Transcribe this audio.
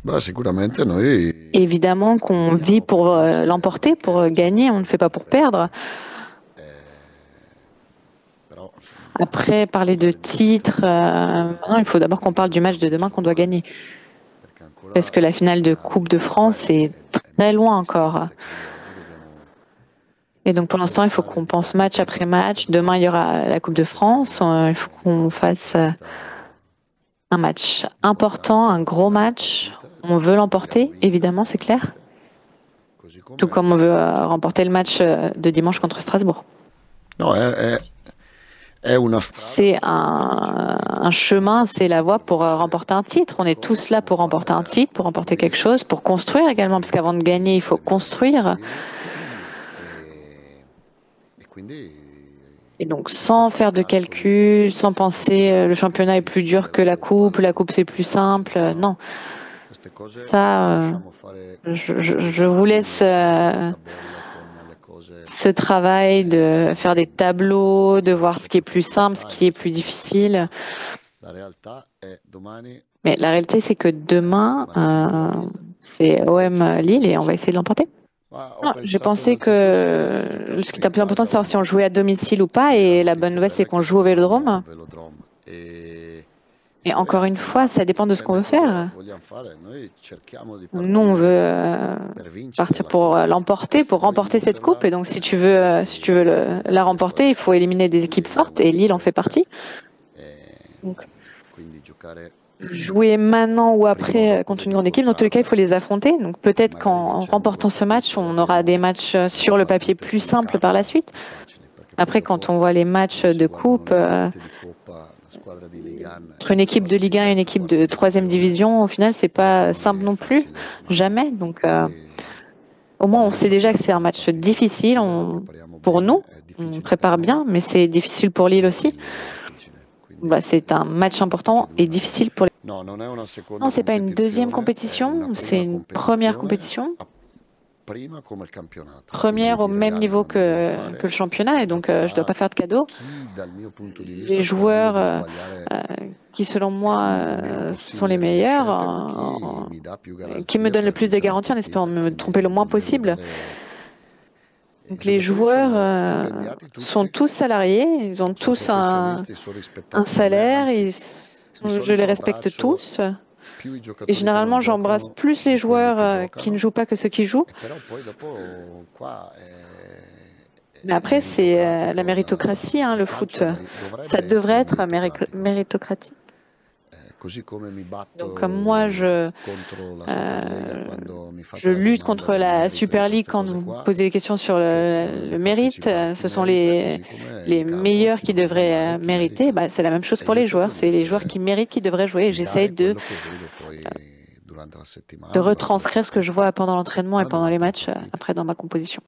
Beh, sicuramente noi, Évidemment qu'on vit pour l'emporter, pour gagner, on ne fait pas pour perdre. però insomma, Après, parler de titre, non, il faut d'abord qu'on parle du match de demain qu'on doit gagner. perché Parce ancora que la finale de Coupe de France est è très molto loin encore. distante, quindi oggi dobbiamo Et donc pour l'instant, il faut pensare qu'on di pense fare match tutto après per partita match. Demain, il y domani aura la Coupe de perché secondo France. me Il faut qu'on è una fasse partita un match important, importante, un gros grandi match. partite, On veut vogliamo l'emporter, vincere évidemment, c'est clair. chiaramente, così Tout come comme on veut remporter le cerchiamo match di de dimanche contre fare. Strasbourg. No, è una strada C'est per un cercare chemin, c'est la voie di pour vincere remporter un titre. On est qualcosa, tous là siamo pour qua remporter un per titre, pour remporter quelque costruire chose, pour construire également, parce qu'avant de e gagner, il faut vincere bisogna construire. costruire e quindi Et donc, senza sans fare faire de calcoli, calcul, sans senza penser pensare le che è più championnat est plus dur difficile que la coupe c'est la plus Coppa è più facile, simple. no. Non, Queste cose le ça, lasciamo fare je agli vous uomini laisse che fanno le tabelle con le cose ce travail de faire des tableaux, de voir ce qui est plus simple, ce sottostanti, qui est plus eccetera. difficile. La realtà è domani Mais la réalité, c'est que demain, Marsiglia-Lille c'est e OM cerchiamo di Lille et on va vincere. essayer de l'emporter. Ma ho Non, j'ai pensato pensé innanzitutto se si que ce qui giocasse est in un peu important de casa o savoir si on no. jouait à domicile ou pas. E la Et la bonne notizia nouvelle, c'est bella è qu'on che joue au giochiamo al Vélodrome. Velodrome. E Et poi encore al une di fois, là ça dépend de ce che qu'on veut noi cosa faire. vogliamo fare, noi cerchiamo di Nous, on veut partire per vincere partir la pour Coppa. l'emporter, Se pour vuoi remporter cette coupe. vincerla, Et donc, si tu veux la devi remporter, il faut fare éliminer des tutto équipes e fortes. Et una di Lille en fait queste. partie. Donc, E quindi giocare jouer maintenant ou prima o après dopo contre une devi grande équipe, dans tous les cas, il faut portarla, les affronter. Donc, peut-être magari qu'en vincendo remportant ce questa match, qui on aura des abbiamo matchs sur due le papier partite plus sulla simples par la carta suite. più facili, perché poi Après, quand dopo on voit les matchs quando si de guardano coupe, le partite di Coppa, la squadra di Ligan entre e une la équipe de squadra di Ligue 1 et une terza, équipe de quarta troisième divisione, division, au final, c'est dopo pas non simple è non plus. facile mai. Jamais. Donc, Quindi au moins, on noi sait déjà que c'est sappiamo un che è una match partita difficile difficile, la prepariamo pour bene, nous. è On difficile per prépare bien, noi mais c'est difficile pour Lille e aussi. per Lille è difficile. Quindi Bah, c'est un match tutti e important due et da. difficile pour les... No, non è una Non, seconda c'est pas une deuxième competizione, è una compétition, c'est prima une première competizione, compétition. prima come il campionato. Quindi Première au di même regali niveau non ne devo que fare. le championnat, et donc je dois Giocherà pas faire de cadeau. chi, dal mio punto di vista, Les sperando joueurs di sbagliare qui, selon moi, il meno sont les possibile nelle meilleurs, scelte, chi mi dà più qui me garanzia donnent le per plus de vincere la garanties en espérant partita. me tromper le Quindi moins voglio possible. dare. I Donc les giocatori joueurs sono stipendiati sont tutti, tous salariés, ils ont sono tous professionisti, sono un rispettati da me, salaire, anzi, di je les solito respecte abbraccio tous. più i Et giocatori che non généralement, j'embrasse giocano plus les di quelli joueurs che qui ne giocano, jouent pas que ceux qui jouent. e però poi dopo qua Mais è après, c'est la meritocratico, méritocratie, hein, il le foot. calcio Ça dovrebbe devrait essere être meritocratico. méritocratique. Così come mi Donc comme moi, batto contro la Superlega quando mi je fate la lutte domanda contre del la merito di Super League queste quand cose vous qua, posez des questions sur che le dovrebbe mérite, partecipare chi ce sont merita, così come in les campo meilleurs ci qui dovrebbe devraient andare chi mériter. merita. Bah, c'est la même chose E pour io les joueurs, cerco di c'est les joueurs essere, qui méritent qui devraient jouer. Et di j'essaye dare quello che vedo poi durante la de settimana, durante la retranscrire ce que je partita. vois pendant l'entraînement et Però devo pendant les battere la matchs partita. après dans ma composition.